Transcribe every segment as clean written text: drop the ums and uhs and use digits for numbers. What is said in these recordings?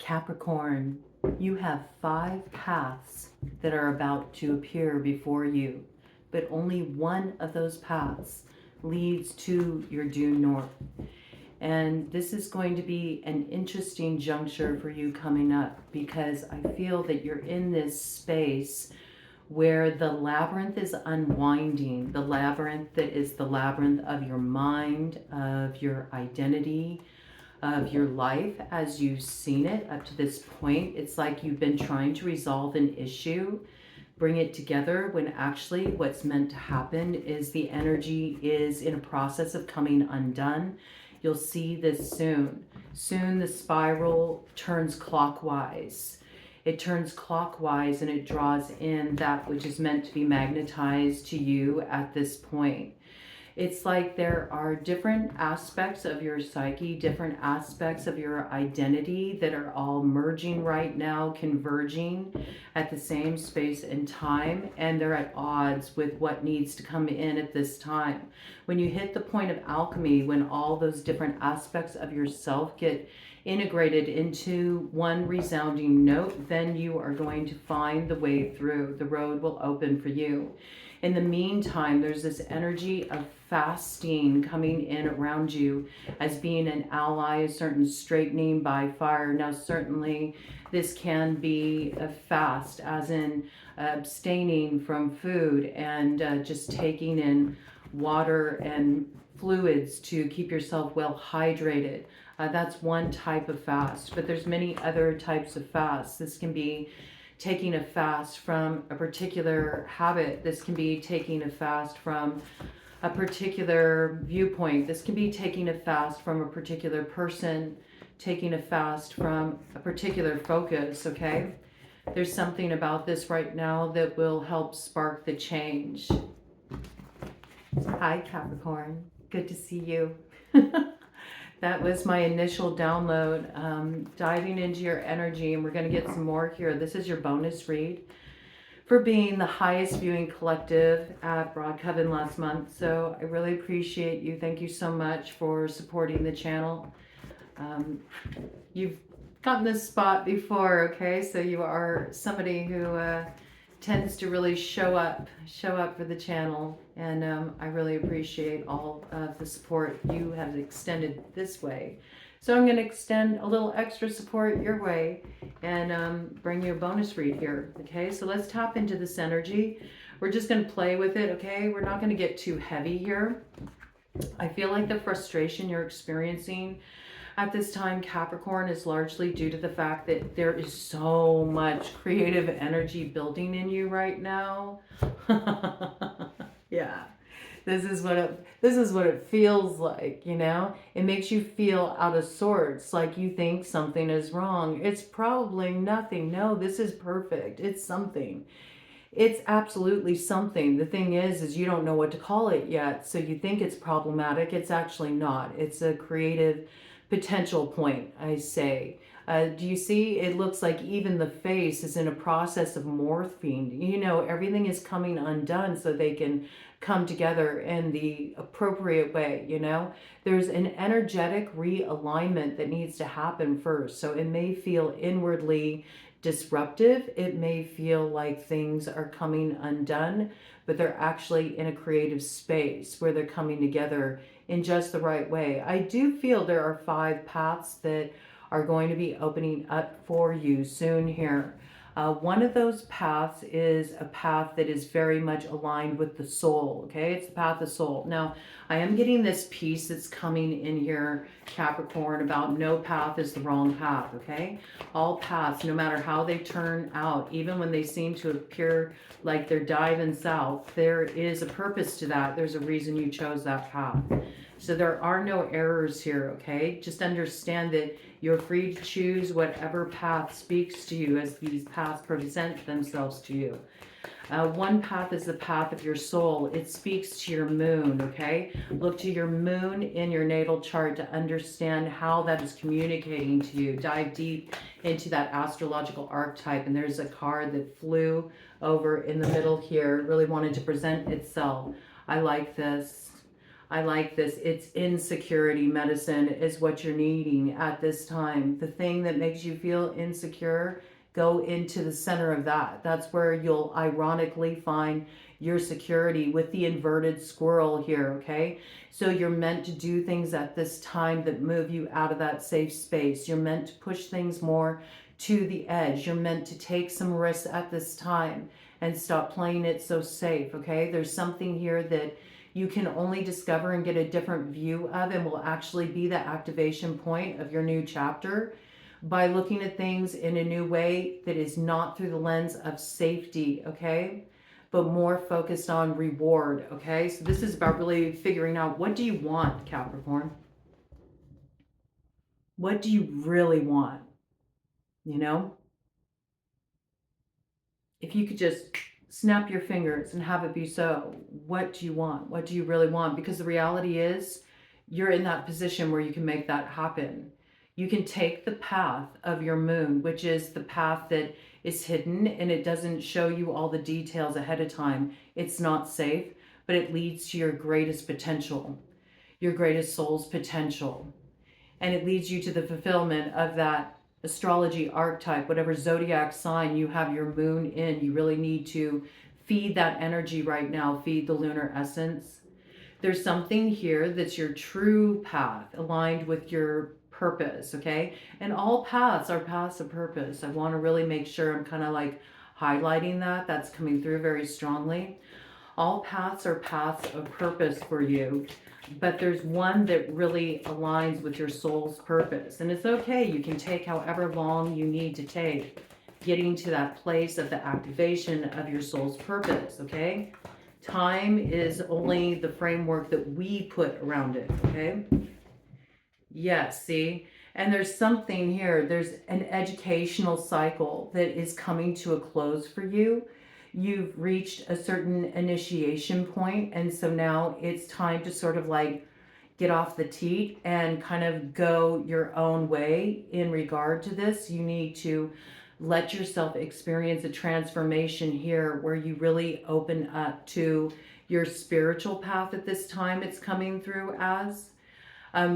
Capricorn, you have 5 paths that are about to appear before you, but only one of those paths leads to your due north. And this is going to be an interesting juncture for you coming up, because I feel that you're in this space where the labyrinth is unwinding. The labyrinth that is the labyrinth of your mind, of your identity, of your life as you've seen it up to this point. It's like you've been trying to resolve an issue, bring it together, when actually what's meant to happen is the energy is in a process of coming undone. You'll see this soon. Soon the spiral turns clockwise. It turns clockwise and it draws in that which is meant to be magnetized to you at this point. It's like there are different aspects of your psyche, different aspects of your identity that are all merging right now, converging at the same space and time, and they're at odds with what needs to come in at this time. When you hit the point of alchemy, when all those different aspects of yourself get integrated into one resounding note, then you are going to find the way through. The road will open for you. In the meantime, there's this energy of fasting coming in around you as being an ally, a certain straightening by fire. Now, certainly this can be a fast, as in abstaining from food and just taking in water and fluids to keep yourself well hydrated. That's one type of fast, but there's many other types of fasts. This can be taking a fast from a particular habit. This can be taking a fast from a particular viewpoint. This can be taking a fast from a particular person, taking a fast from a particular focus, okay? There's something about this right now that will help spark the change. Hi, Capricorn. Good to see you. That was my initial download, diving into your energy, and we're going to get some more here. This is your bonus read for being the highest viewing collective at BroadCoven last month. So I really appreciate you. Thank you so much for supporting the channel. You've gotten this spot before, okay? So you are somebody who tends to really show up for the channel, and I really appreciate all of the support you have extended this way. So I'm going to extend a little extra support your way and bring you a bonus read here. Okay, so let's tap into this energy. We're just going to play with it. Okay, we're not going to get too heavy here. I feel like the frustration you're experiencing at this time, Capricorn, is largely due to the fact that there is so much creative energy building in you right now. Yeah, this is what it feels like, you know? It makes you feel out of sorts, like you think something is wrong. It's probably nothing. No, this is perfect. It's something. It's absolutely something. The thing is you don't know what to call it yet. So you think it's problematic. It's actually not. It's a creative potential point, I say. Do you see? It looks like even the face is in a process of morphing. You know, everything is coming undone so they can come together in the appropriate way, you know? There's an energetic realignment that needs to happen first. So it may feel inwardly disruptive. It may feel like things are coming undone, but they're actually in a creative space where they're coming together in just the right way. I do feel there are 5 paths that are going to be opening up for you soon here. One of those paths is a path that is very much aligned with the soul, okay? It's the path of soul. Now, I am getting this piece that's coming in here, Capricorn, about no path is the wrong path, okay? All paths, no matter how they turn out, even when they seem to appear like they're diving south, there is a purpose to that. There's a reason you chose that path. So there are no errors here, okay? Just understand that you're free to choose whatever path speaks to you as these paths present themselves to you. One path is the path of your soul. It speaks to your moon, okay? Look to your moon in your natal chart to understand how that is communicating to you. Dive deep into that astrological archetype, and there's a card that flew over in the middle here. It really wanted to present itself. I like this. I like this. It's insecurity medicine is what you're needing at this time. The thing that makes you feel insecure, go into the center of that. That's where you'll ironically find your security with the inverted squirrel here, okay? So you're meant to do things at this time that move you out of that safe space. You're meant to push things more to the edge. You're meant to take some risks at this time and stop playing it so safe, okay? There's something here that you can only discover and get a different view of, and will actually be the activation point of your new chapter by looking at things in a new way that is not through the lens of safety, okay? But more focused on reward, okay? So this is about really figuring out, what do you want, Capricorn? What do you really want? You know? If you could just snap your fingers and have it be so, what do you want? What do you really want? Because the reality is, you're in that position where you can make that happen. You can take the path of your moon, which is the path that is hidden and it doesn't show you all the details ahead of time. It's not safe, but it leads to your greatest potential, your greatest soul's potential. And it leads you to the fulfillment of that astrology archetype, whatever zodiac sign you have your moon in. You really need to feed that energy right now, feed the lunar essence. There's something here that's your true path, aligned with your purpose, okay? And all paths are paths of purpose. I want to really make sure I'm kind of like highlighting that. That's coming through very strongly. All paths are paths of purpose for you, but there's one that really aligns with your soul's purpose. And it's okay, you can take however long you need to take getting to that place of the activation of your soul's purpose, okay? Time is only the framework that we put around it, okay? Yes, see? And there's something here, there's an educational cycle that is coming to a close for you. You've reached a certain initiation point, and so now it's time to sort of like get off the teat and kind of go your own way in regard to this. You need to let yourself experience a transformation here where you really open up to your spiritual path at this time. It's coming through as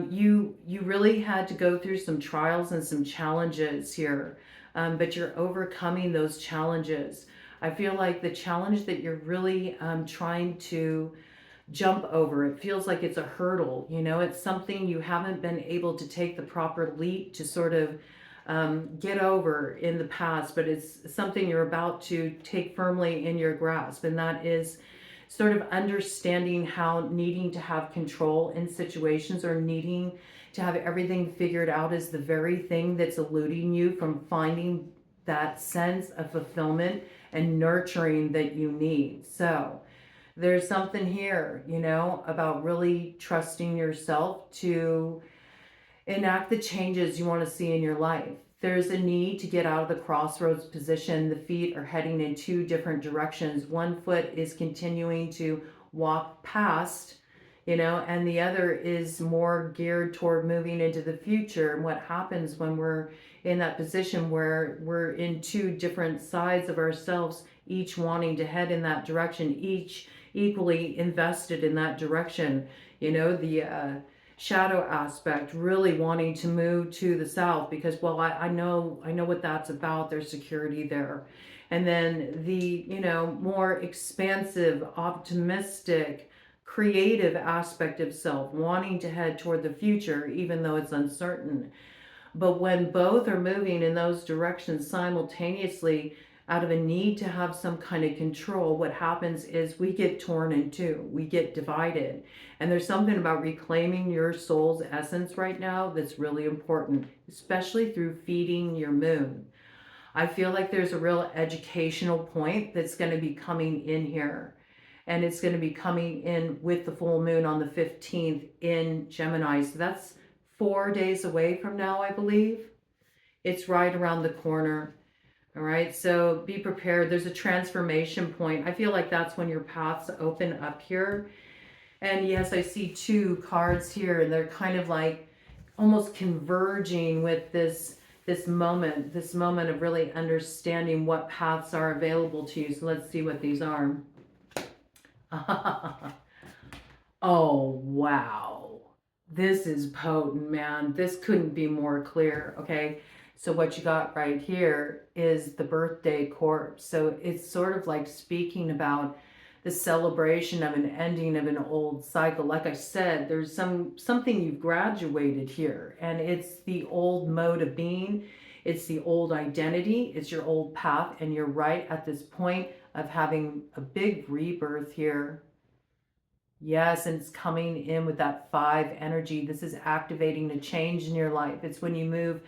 you really had to go through some trials and some challenges here, but you're overcoming those challenges. I feel like the challenge that you're really trying to jump over, it feels like it's a hurdle, you know, it's something you haven't been able to take the proper leap to sort of get over in the past, but it's something you're about to take firmly in your grasp. And that is sort of understanding how needing to have control in situations or needing to have everything figured out is the very thing that's eluding you from finding that sense of fulfillment and nurturing that you need. So there's something here, you know, about really trusting yourself to enact the changes you want to see in your life. There's a need to get out of the crossroads position. The feet are heading in two different directions. One foot is continuing to walk past, you know, and the other is more geared toward moving into the future. And what happens when we're in that position where we're in two different sides of ourselves, each wanting to head in that direction, each equally invested in that direction, you know, the shadow aspect really wanting to move to the south because, well, I know what that's about. There's security there. And then the, you know, more expansive, optimistic, creative aspect of self wanting to head toward the future even though it's uncertain. But when both are moving in those directions simultaneously out of a need to have some kind of control, what happens is we get torn in two, we get divided. And there's something about reclaiming your soul's essence right now that's really important, especially through feeding your moon. I feel like there's a real educational point that's going to be coming in here. And it's going to be coming in with the full moon on the 15th in Gemini. So that's 4 days away from now, I believe. It's right around the corner. All right, so be prepared. There's a transformation point. I feel like that's when your paths open up here. And yes, I see two cards here, and they're kind of like almost converging with this moment of really understanding what paths are available to you. So let's see what these are. Oh, wow. This is potent, man. This couldn't be more clear, okay? So what you got right here is the birthday corpse. So it's sort of like speaking about the celebration of an ending of an old cycle. Like I said, there's something you've graduated here, and it's the old mode of being. It's the old identity. It's your old path, and you're right at this point of having a big rebirth here. Yes, and it's coming in with that 5 energy. This is activating a change in your life. It's when you move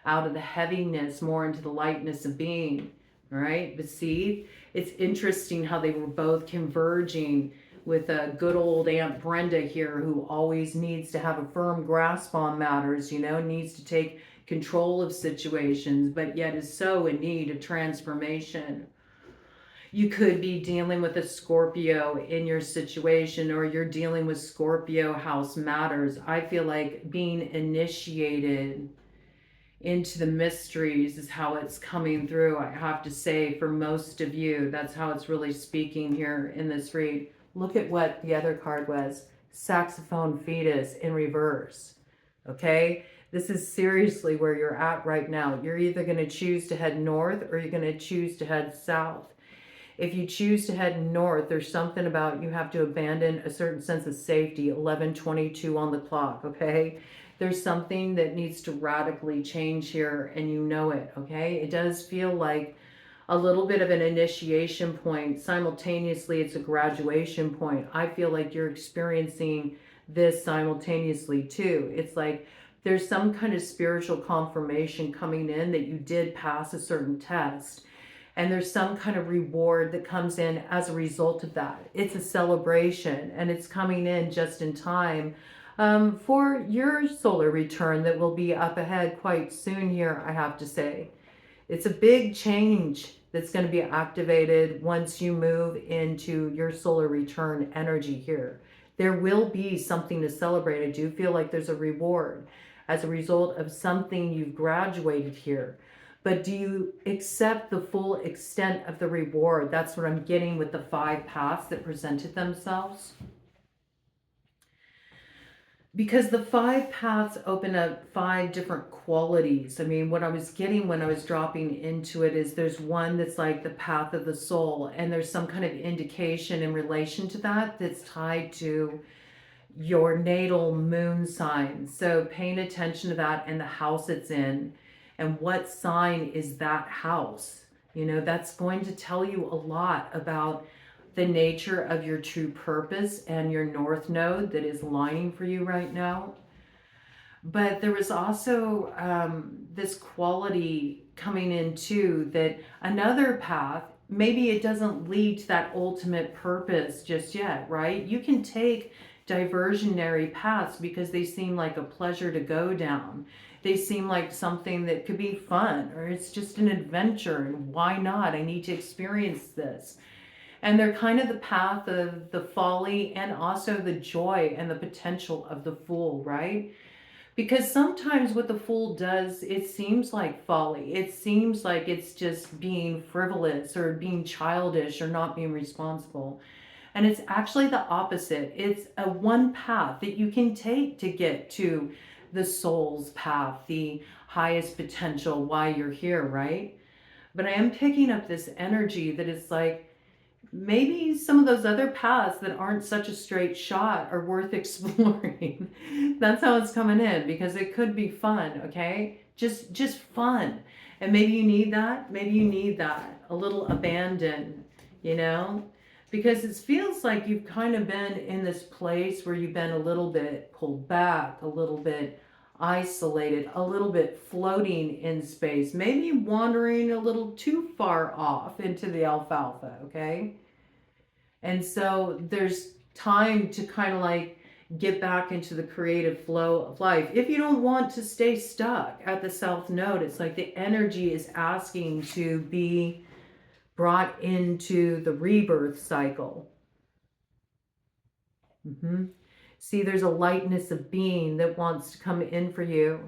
out of the heaviness more into the lightness of being, right? But see, it's interesting how they were both converging with a good old Aunt Brenda here, who always needs to have a firm grasp on matters, you know, needs to take control of situations, but yet is so in need of transformation. You could be dealing with a Scorpio in your situation, or you're dealing with Scorpio house matters. I feel like being initiated into the mysteries is how it's coming through. I have to say, for most of you, that's how it's really speaking here in this read. Look at what the other card was. Saxophone fetus in reverse. Okay? This is seriously where you're at right now. You're either going to choose to head north, or you're going to choose to head south. If you choose to head north, there's something about you have to abandon a certain sense of safety. 11:22 on the clock, okay? There's something that needs to radically change here, and you know it, okay? It does feel like a little bit of an initiation point. Simultaneously, it's a graduation point. I feel like you're experiencing this simultaneously too. It's like there's some kind of spiritual confirmation coming in that you did pass a certain test, and there's some kind of reward that comes in as a result of that. It's a celebration, and it's coming in just in time for your solar return that will be up ahead quite soon here, I have to say. It's a big change that's going to be activated once you move into your solar return energy here. There will be something to celebrate. I do feel like there's a reward as a result of something you've graduated here. But do you accept the full extent of the reward? That's what I'm getting with the 5 paths that presented themselves. Because the 5 paths open up 5 different qualities. I mean, what I was getting when I was dropping into it is there's one that's like the path of the soul, and there's some kind of indication in relation to that that's tied to your natal moon sign. So paying attention to that and the house it's in, and what sign is that house. You know, that's going to tell you a lot about the nature of your true purpose and your north node that is lying for you right now. But there was also this quality coming in too, that another path, maybe it doesn't lead to that ultimate purpose just yet, right? You can take diversionary paths because they seem like a pleasure to go down. They seem like something that could be fun, or it's just an adventure, and why not? I need to experience this. And they're kind of the path of the folly and also the joy and the potential of the fool, right? Because sometimes what the fool does, it seems like folly. It seems like it's just being frivolous or being childish or not being responsible. And it's actually the opposite. It's a one path that you can take to get to the soul's path, the highest potential, why you're here, right? But I am picking up this energy that is like, maybe some of those other paths that aren't such a straight shot are worth exploring. That's how it's coming in, because it could be fun, okay? Just fun. And maybe you need that. Maybe you need that. A little abandon, you know? Because it feels like you've kind of been in this place where you've been a little bit pulled back, a little bit isolated, a little bit floating in space, maybe wandering a little too far off into the alfalfa, okay? And so there's time to kind of like get back into the creative flow of life. If you don't want to stay stuck at the South Node, it's like the energy is asking to be brought into the rebirth cycle. See, there's a lightness of being that wants to come in for you.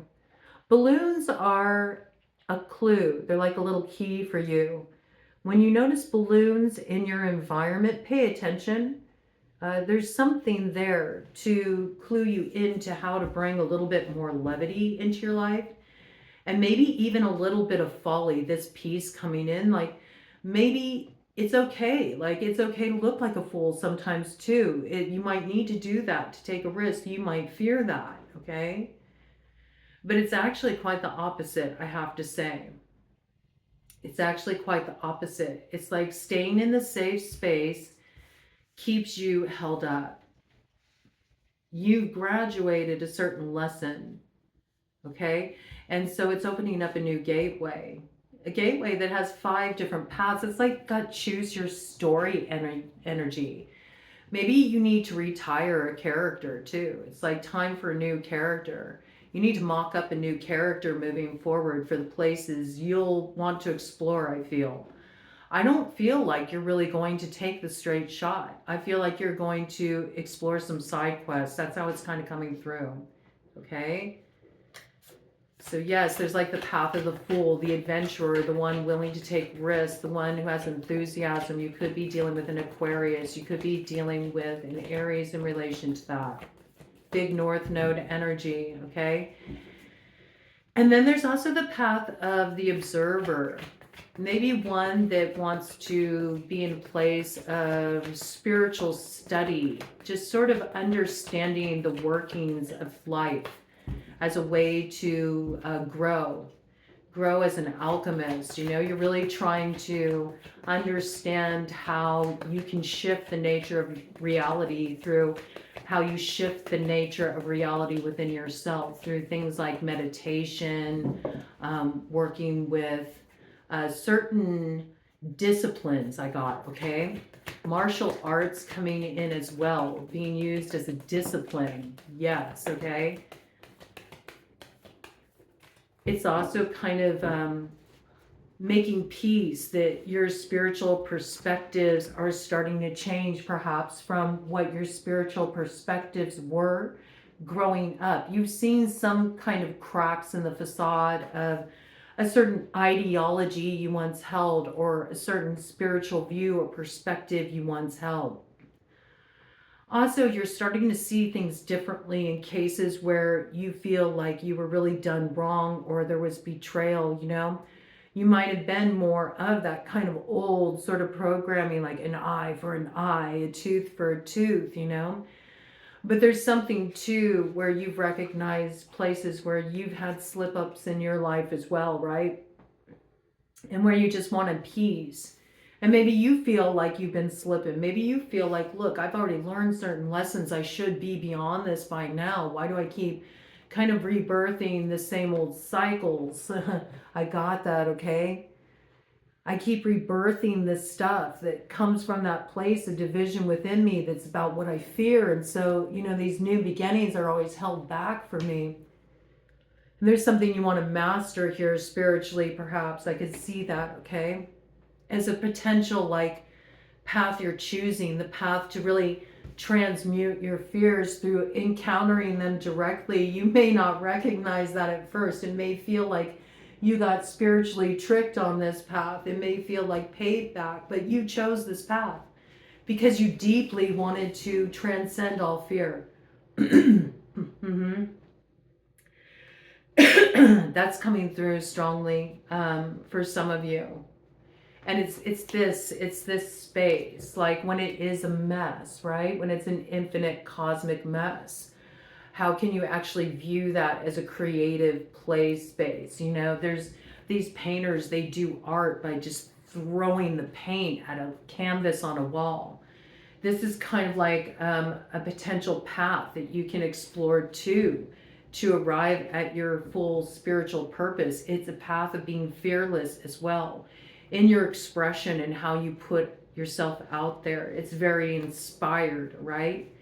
Balloons are a clue. They're like a little key for you. When you notice balloons in your environment, pay attention. There's something there to clue you into how to bring a little bit more levity into your life, and maybe even a little bit of folly. This piece coming in, like maybe it's okay. Like it's okay to look like a fool sometimes too. You might need to do that to take a risk. You might fear that, okay? But it's actually quite the opposite, I have to say. It's actually quite the opposite. It's like staying in the safe space keeps you held up. You've graduated a certain lesson, okay? And so it's opening up a new gateway, a gateway that has 5 different paths. It's like got choose your story energy. Maybe you need to retire a character too. It's like time for a new character. You need to mock up a new character moving forward for the places you'll want to explore, I feel. I don't feel like you're really going to take the straight shot. I feel like you're going to explore some side quests. That's how it's kind of coming through. Okay? So yes, there's like the path of the fool, the adventurer, the one willing to take risks, the one who has enthusiasm. You could be dealing with an Aquarius. You could be dealing with an Aries in relation to that. Big North Node energy, okay? And then there's also the path of the observer. Maybe one that wants to be in a place of spiritual study, just sort of understanding the workings of life as a way to grow as an alchemist. You know, you're really trying to understand how you can shift the nature of reality through how you shift the nature of reality within yourself through things like meditation, working with certain disciplines. I got, okay? Martial arts coming in as well, being used as a discipline. Yes, okay? It's also kind of making peace that your spiritual perspectives are starting to change perhaps from what your spiritual perspectives were growing up. You've seen some kind of cracks in the facade of a certain ideology you once held or a certain spiritual view or perspective you once held. Also, you're starting to see things differently in cases where you feel like you were really done wrong or there was betrayal, you know? You might have been more of that kind of old sort of programming, like an eye for an eye, a tooth for a tooth, you know? But there's something too where you've recognized places where you've had slip-ups in your life as well, right? And where you just wanted peace. And maybe you feel like you've been slipping. Maybe you feel like, look, I've already learned certain lessons. I should be beyond this by now. Why do I keep kind of rebirthing the same old cycles? I got that, okay? I keep rebirthing this stuff that comes from that place of division within me that's about what I fear. And so, you know, these new beginnings are always held back for me. And there's something you want to master here spiritually, perhaps. I could see that, okay? As a potential like path you're choosing, the path to really transmute your fears through encountering them directly. You may not recognize that at first. It may feel like you got spiritually tricked on this path. It may feel like paid back, but you chose this path because you deeply wanted to transcend all fear. Mm-hmm. That's coming through strongly for some of you. And it's this space, like when it is a mess, right? When it's an infinite cosmic mess, how can you actually view that as a creative play space? You know, there's these painters, they do art by just throwing the paint at a canvas on a wall. This is kind of like a potential path that you can explore to arrive at your full spiritual purpose. It's a path of being fearless as well in your expression and how you put yourself out there. It's very inspired, right?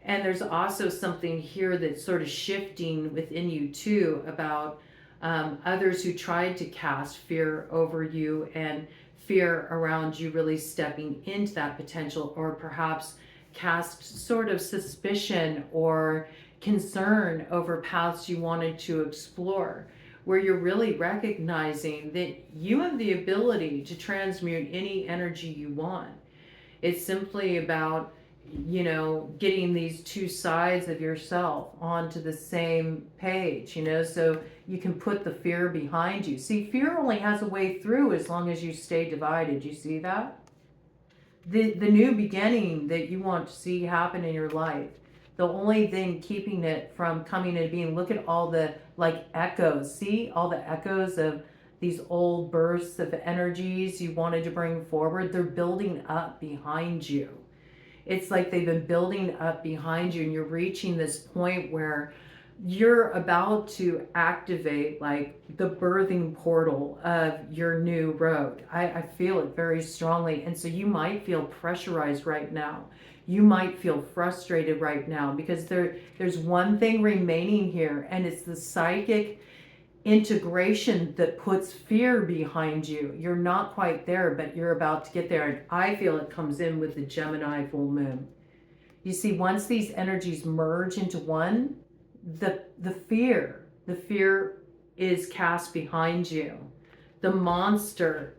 And there's also something here that's sort of shifting within you too about others who tried to cast fear over you and fear around you really stepping into that potential, or perhaps cast sort of suspicion or concern over paths you wanted to explore, where you're really recognizing that you have the ability to transmute any energy you want. It's simply about you know, getting these two sides of yourself onto the same page, you know, so you can put the fear behind you. See, fear only has a way through as long as you stay divided. You see that? The new beginning that you want to see happen in your life, the only thing keeping it from coming into being, look at all the like echoes. See all the echoes of these old bursts of energies you wanted to bring forward. They're building up behind you. It's like they've been building up behind you, and you're reaching this point where you're about to activate like the birthing portal of your new road. I feel it very strongly. And so you might feel pressurized right now. You might feel frustrated right now because there's one thing remaining here, and it's the psychic integration that puts fear behind you. You're not quite there, but you're about to get there. And I feel it comes in with the Gemini full moon. You see, once these energies merge into one, the fear is cast behind you. The monster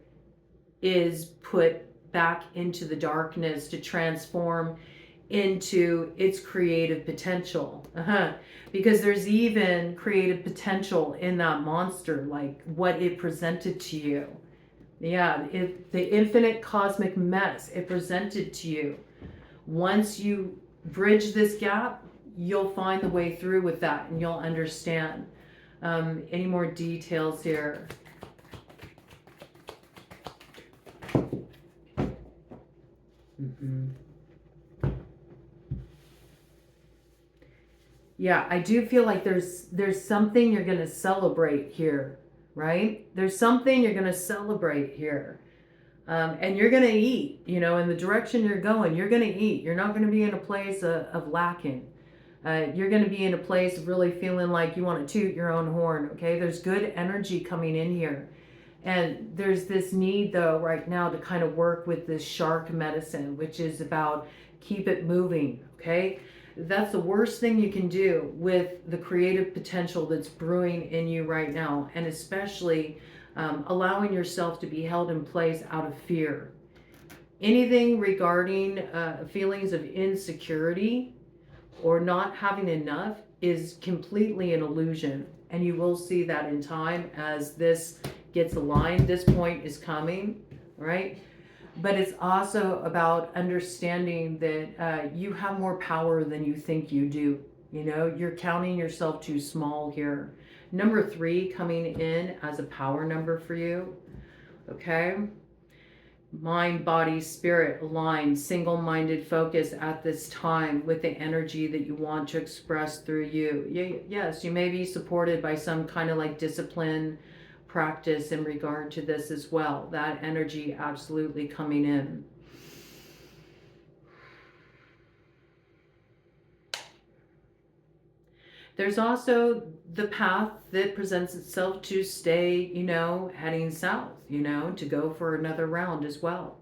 is put back into the darkness to transform into its creative potential. Because there's even creative potential in that monster, like what it presented to you. Yeah, the infinite cosmic mess it presented to you. Once you bridge this gap, you'll find the way through with that, and you'll understand. Any more details here? Yeah, I do feel like there's something you're going to celebrate here, right? There's something you're going to celebrate here. And you're going to eat, you know, in the direction you're going, you're going to eat. You're not going to be in a place of lacking. You're going to be in a place of really feeling like you want to toot your own horn, okay? There's good energy coming in here. And there's this need, though, right now to kind of work with this shark medicine, which is about keep it moving, okay? That's the worst thing you can do with the creative potential that's brewing in you right now, and especially allowing yourself to be held in place out of fear. Anything regarding feelings of insecurity or not having enough is completely an illusion, and you will see that in time as this gets aligned. This point is coming, right? But it's also about understanding that you have more power than you think you do. You know, you're counting yourself too small here. Number 3 coming in as a power number for you. Okay. Mind, body, spirit aligned, single-minded focus at this time with the energy that you want to express through you. Yes, you may be supported by some kind of like discipline, practice in regard to this as well. That energy absolutely coming in. There's also the path that presents itself to stay, you know, heading south, you know, to go for another round as well.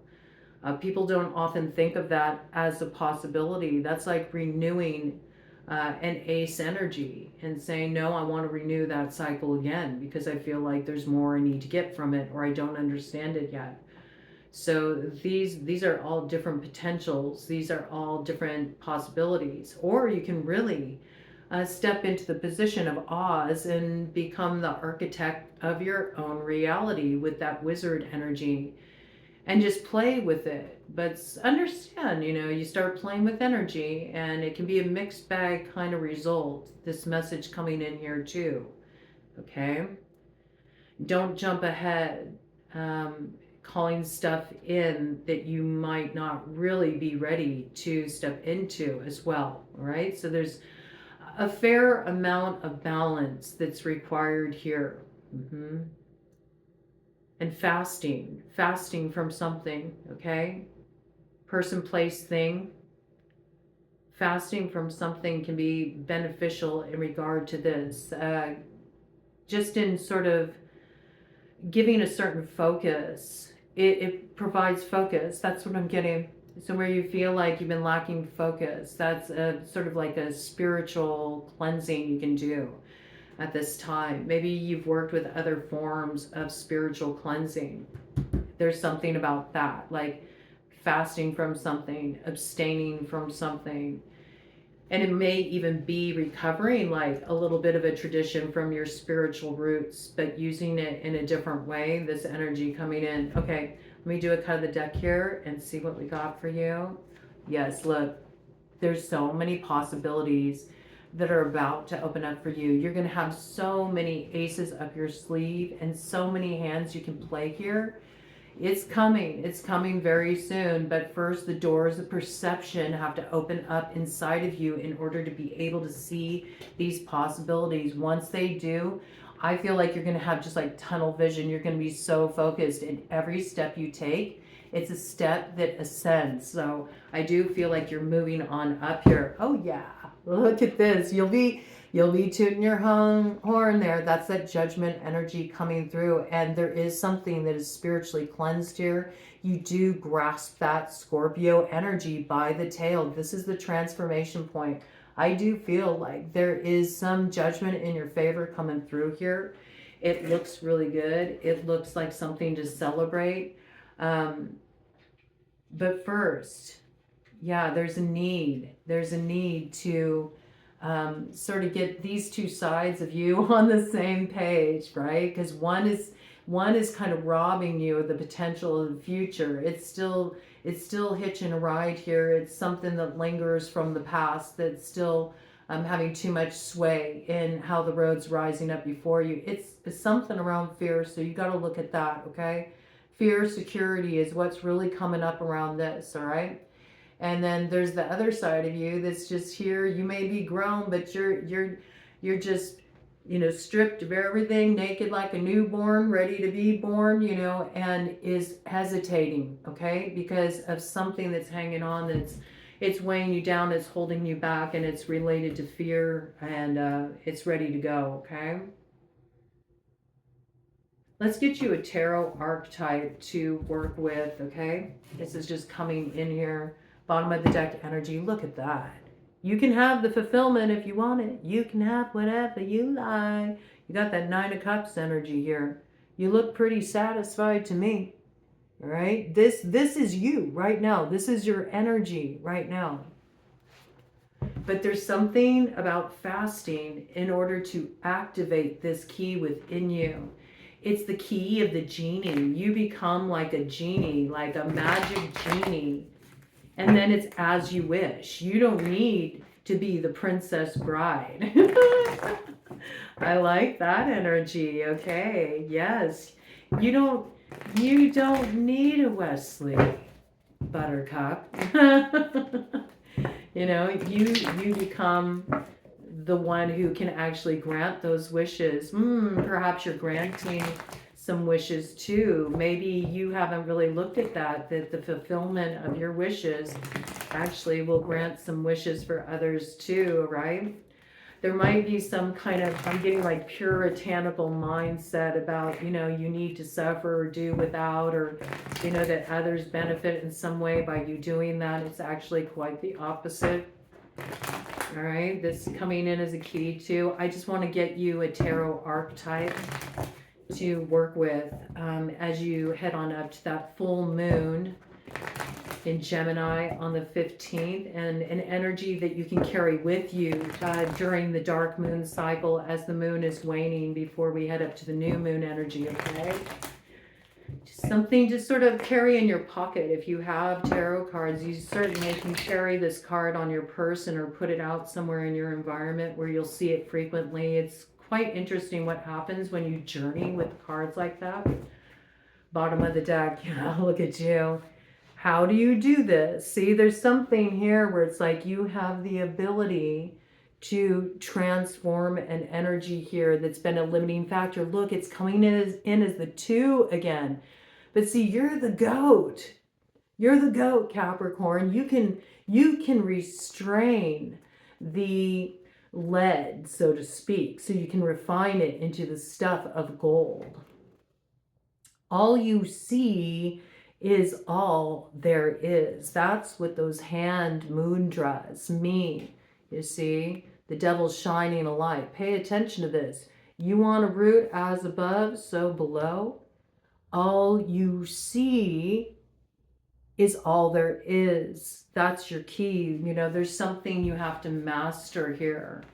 People don't often think of that as a possibility. That's like renewing an ace energy and saying, no, I want to renew that cycle again because I feel like there's more I need to get from it, or I don't understand it yet. So these are all different potentials. These are all different possibilities. Or you can really step into the position of Oz and become the architect of your own reality with that wizard energy and just play with it. But understand, you know, you start playing with energy and it can be a mixed bag kind of result. This message coming in here too. Okay. Don't jump ahead. Calling stuff in that you might not really be ready to step into as well. All right. So there's a fair amount of balance that's required here. And fasting from something, okay? Person, place, thing. Fasting from something can be beneficial in regard to this. Just in sort of giving a certain focus. It provides focus. That's what I'm getting. So where you feel like you've been lacking focus, that's a sort of like a spiritual cleansing you can do at this time. Maybe you've worked with other forms of spiritual cleansing. There's something about that, like fasting from something, abstaining from something. And it may even be recovering like a little bit of a tradition from your spiritual roots, but using it in a different way, this energy coming in. Okay, let me do a cut of the deck here and see what we got for you. Yes, look, there's so many possibilities that are about to open up for you. You're going to have so many aces up your sleeve and so many hands you can play here. It's coming very soon, but first the doors of perception have to open up inside of you in order to be able to see these possibilities. Once they do, I feel like you're going to have just like tunnel vision. You're going to be so focused in every step you take. It's a step that ascends. So I do feel like you're moving on up here. Oh yeah, look at this. You'll be tooting your horn there. That's that judgment energy coming through. And there is something that is spiritually cleansed here. You do grasp that Scorpio energy by the tail. This is the transformation point. I do feel like there is some judgment in your favor coming through here. It looks really good. It looks like something to celebrate. But first, yeah, there's a need. There's a need to sort of get these two sides of you on the same page, right? Because one is kind of robbing you of the potential of the future. It's still hitching a ride here. It's something that lingers from the past that's still having too much sway in how the road's rising up before you. It's something around fear, so you got to look at that, okay? Fear, security is what's really coming up around this, all right? And then there's the other side of you that's just here. You may be grown, but you're just, you know, stripped of everything, naked like a newborn, ready to be born, you know, and is hesitating, okay? Because of something that's hanging on, it's weighing you down, it's holding you back, and it's related to fear, and it's ready to go, okay? Let's get you a tarot archetype to work with, okay? This is just coming in here. Bottom of the deck energy. Look at that. You can have the fulfillment if you want it. You can have whatever you like. You got that Nine of Cups energy here. You look pretty satisfied to me. All right? This is you right now. This is your energy right now. But there's something about fasting in order to activate this key within you. It's the key of the genie. You become like a genie, like a magic genie. And then it's as you wish. You don't need to be the princess bride. I like that energy. Okay. Yes. You don't need a Wesley Buttercup. You know, you become the one who can actually grant those wishes. Perhaps you're granting some wishes too. Maybe you haven't really looked at that the fulfillment of your wishes actually will grant some wishes for others too, right? There might be some kind of, I'm getting like puritanical mindset about, you know, you need to suffer or do without, or, you know, that others benefit in some way by you doing that. It's actually quite the opposite. All right, this coming in as a key too. I just want to get you a tarot archetype to work with as you head on up to that full moon in Gemini on the 15th, and an energy that you can carry with you during the dark moon cycle as the moon is waning before we head up to the new moon energy, okay? Just something to sort of carry in your pocket. If you have tarot cards, you certainly can carry this card on your person or put it out somewhere in your environment where you'll see it frequently. It's quite interesting what happens when you journey with cards like that. Bottom of the deck, look at you. How do you do this? See, there's something here where it's like you have the ability to transform an energy here that's been a limiting factor. Look, it's coming in as the 2 again. But see, you're the goat. You're the goat, Capricorn. You can restrain the lead, so to speak, so you can refine it into the stuff of gold. All you see is all there is. That's what those hand mudras mean. You see, the devil's shining a light. Pay attention to this. You want a root as above, so below. All you see is all there is. That's your key. You know, there's something you have to master here.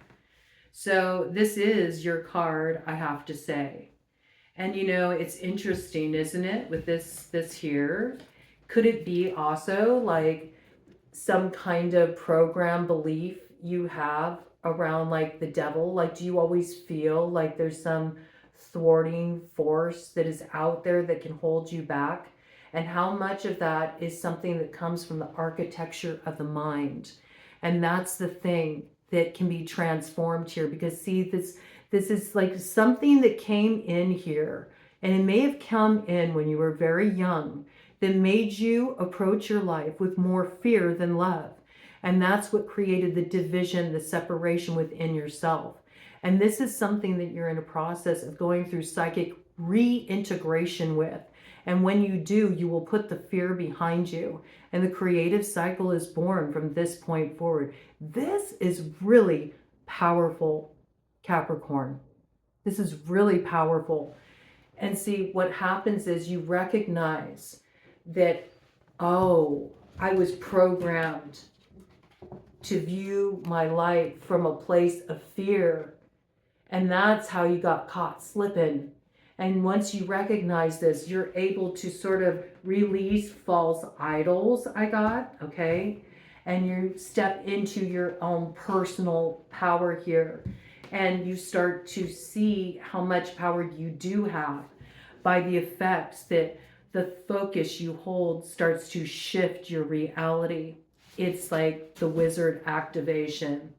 So this is your card, I have to say. And you know, it's interesting, isn't it? With this here, could it be also like some kind of program belief you have around like the devil? Like, do you always feel like there's some thwarting force that is out there that can hold you back? And how much of that is something that comes from the architecture of the mind? And that's the thing that can be transformed here, because see, this is like something that came in here, and it may have come in when you were very young, that made you approach your life with more fear than love. And that's what created the division, the separation within yourself. And this is something that you're in a process of going through psychic reintegration with. And when you do, you will put the fear behind you. And the creative cycle is born from this point forward. This is really powerful, Capricorn. This is really powerful. And see, what happens is you recognize that, oh, I was programmed to view my life from a place of fear. And that's how you got caught slipping. And once you recognize this, you're able to sort of release false idols, okay? And you step into your own personal power here. And you start to see how much power you do have by the effects that the focus you hold starts to shift your reality. It's like the wizard activation.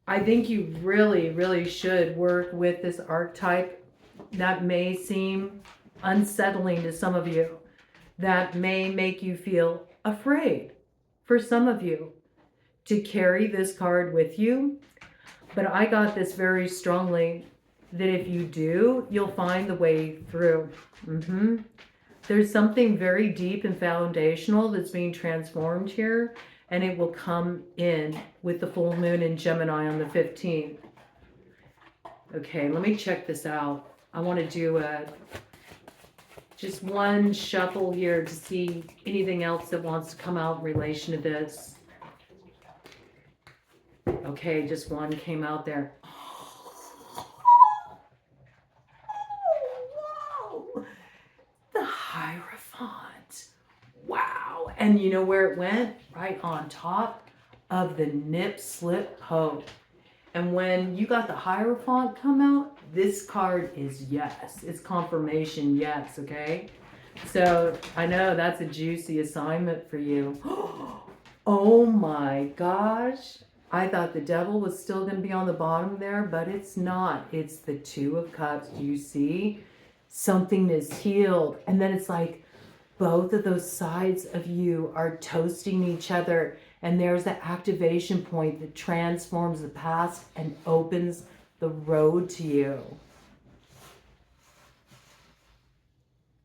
I think you really, really should work with this archetype. That may seem unsettling to some of you. That may make you feel afraid for some of you to carry this card with you. But I got this very strongly, that if you do, you'll find the way through. There's something very deep and foundational that's being transformed here, and it will come in with the full moon in Gemini on the 15th. Okay, let me check this out. I want to do just one shuffle here to see anything else that wants to come out in relation to this. Okay, just one came out there. Whoa! The Hierophant. Wow. And you know where it went? Right on top of the nip slip hoe. And when you got the Hierophant come out, this card is yes. It's confirmation, yes, okay? So I know that's a juicy assignment for you. Oh my gosh. I thought the devil was still going to be on the bottom there, but it's not. It's the Two of Cups. Do you see? Something is healed. And then it's like both of those sides of you are toasting each other. And there's the activation point that transforms the past and opens the road to you.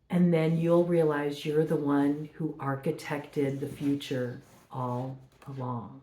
And then you'll realize you're the one who architected the future all along.